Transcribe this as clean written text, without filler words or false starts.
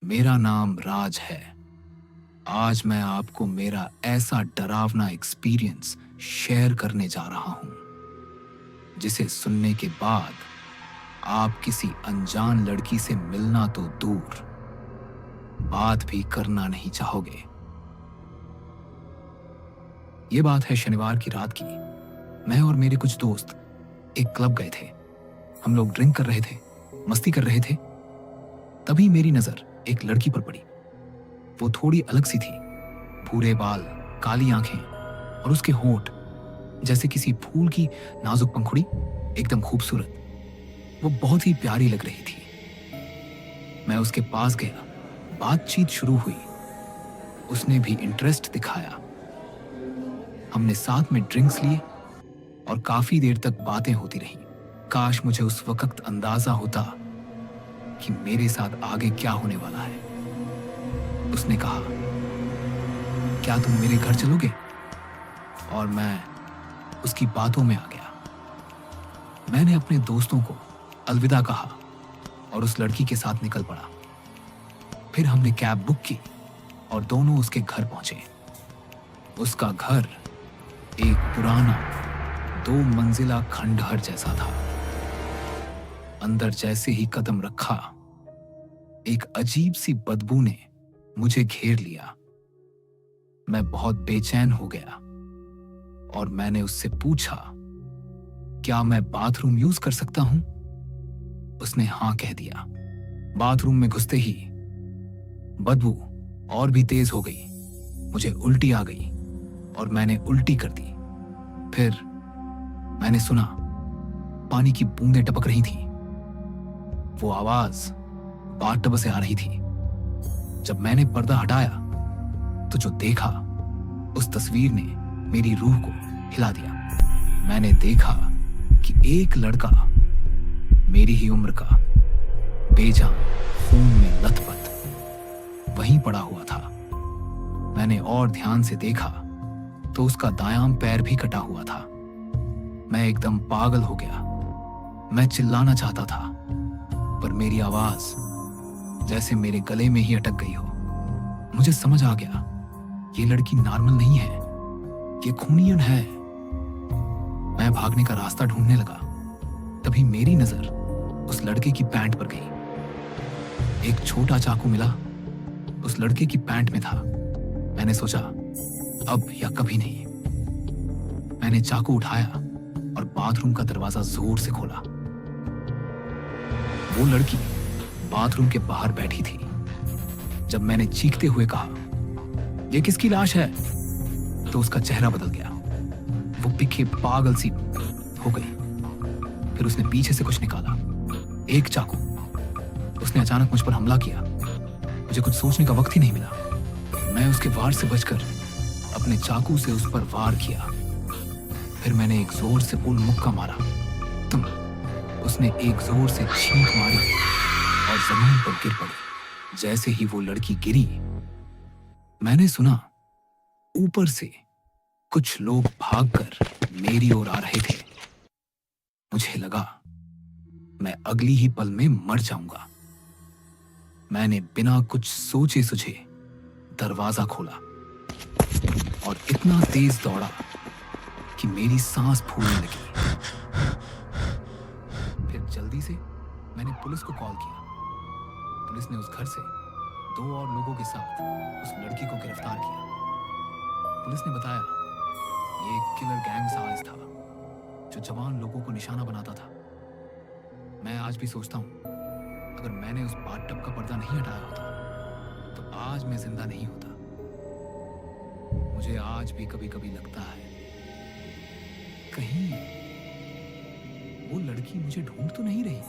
मेरा नाम राज है। आज मैं आपको मेरा ऐसा डरावना एक्सपीरियंस शेयर करने जा रहा हूं जिसे सुनने के बाद आप किसी अनजान लड़की से मिलना तो दूर, बात भी करना नहीं चाहोगे। ये बात है शनिवार की रात की। मैं और मेरे कुछ दोस्त एक क्लब गए थे। हम लोग ड्रिंक कर रहे थे, मस्ती कर रहे थे। तभी मेरी नजर एक लड़की पर पड़ी। वो थोड़ी अलग सी थी, भूरे बाल, काली आंखें और उसके होंठ जैसे किसी फूल की नाजुक पंखुड़ी, एकदम खूबसूरत। वो बहुत ही प्यारी लग रही थी। मैं उसके पास गया, बातचीत शुरू हुई। उसने भी इंटरेस्ट दिखाया। हमने साथ में ड्रिंक्स लिए और काफी देर तक बातें होती रहीं। काश मुझे उस वक्त अंदाजा होता कि मेरे साथ आगे क्या होने वाला है। उसने कहा, क्या तुम मेरे घर चलोगे? और मैं उसकी बातों में आ गया। मैंने अपने दोस्तों को अलविदा कहा और उस लड़की के साथ निकल पड़ा। फिर हमने कैब बुक की और दोनों उसके घर पहुंचे। उसका घर एक पुराना 2 मंजिला खंडहर जैसा था। अंदर जैसे ही कदम रखा, एक अजीब सी बदबू ने मुझे घेर लिया। मैं बहुत बेचैन हो गया और मैंने उससे पूछा, क्या मैं बाथरूम यूज कर सकता हूं? उसने हां कह दिया। बाथरूम में घुसते ही बदबू और भी तेज हो गई। मुझे उल्टी आ गई और मैंने उल्टी कर दी। फिर मैंने सुना पानी की बूंदें टपक रही थीं। वो आवाज बाथटब से आ रही थी। जब मैंने पर्दा हटाया तो जो देखा, उस तस्वीर ने मेरी रूह को हिला दिया। मैंने देखा कि एक लड़का मेरी ही उम्र का, बेजान, खून में लथपथ वहीं पड़ा हुआ था। मैंने और ध्यान से देखा तो उसका दायां पैर भी कटा हुआ था। मैं एकदम पागल हो गया। मैं चिल्लाना चाहता था, पर मेरी आवाज जैसे मेरे गले में ही अटक गई हो। मुझे समझ आ गया, ये लड़की नॉर्मल नहीं है, ये खूनियन है। मैं भागने का रास्ता ढूंढने लगा। तभी मेरी नजर उस लड़के की पैंट पर गई। एक छोटा चाकू मिला, उस लड़के की पैंट में था। मैंने सोचा, अब या कभी नहीं। मैंने चाकू उठाया और बाथरूम का दरवाजा जोर से खोला। वो लड़की बाथरूम के बाहर बैठी थी। जब मैंने चीखते हुए कहा, ये किसकी लाश है, तो उसका चेहरा बदल गया। वो पीछे पागल सी हो गई। फिर उसने पीछे से कुछ निकाला, एक चाकू। उसने अचानक मुझ पर हमला किया। मुझे कुछ सोचने का वक्त ही नहीं मिला। मैं उसके वार से बचकर अपने चाकू से उस पर वार किया। फिर मैंने एक जोर से बुल मुक्का मारा। तुम उसने एक जोर से छींक मारी और जमीन पर गिर पड़ी। जैसे ही वो लड़की गिरी, मैंने सुना ऊपर से कुछ लोग भागकर मेरी ओर आ रहे थे। मुझे लगा मैं अगली ही पल में मर जाऊंगा। मैंने बिना कुछ सोचे सुझे दरवाजा खोला और इतना तेज दौड़ा कि मेरी सांस फूलने लगी। फिर जल्दी से मैंने पुलिस को कॉल किया। पुलिस ने उस घर से 2 और लोगों के साथ उस लड़की को गिरफ्तार किया। पुलिस ने बताया, ये एक किलर गैंग साज था जो जवान लोगों को निशाना बनाता था। मैं आज भी सोचता हूं, अगर मैंने उस बाथटब का पर्दा नहीं हटाया होता तो आज मैं जिंदा नहीं होता। मुझे आज भी कभी कभी लगता है, कहीं वो लड़की मुझे ढूंढ तो नहीं रही।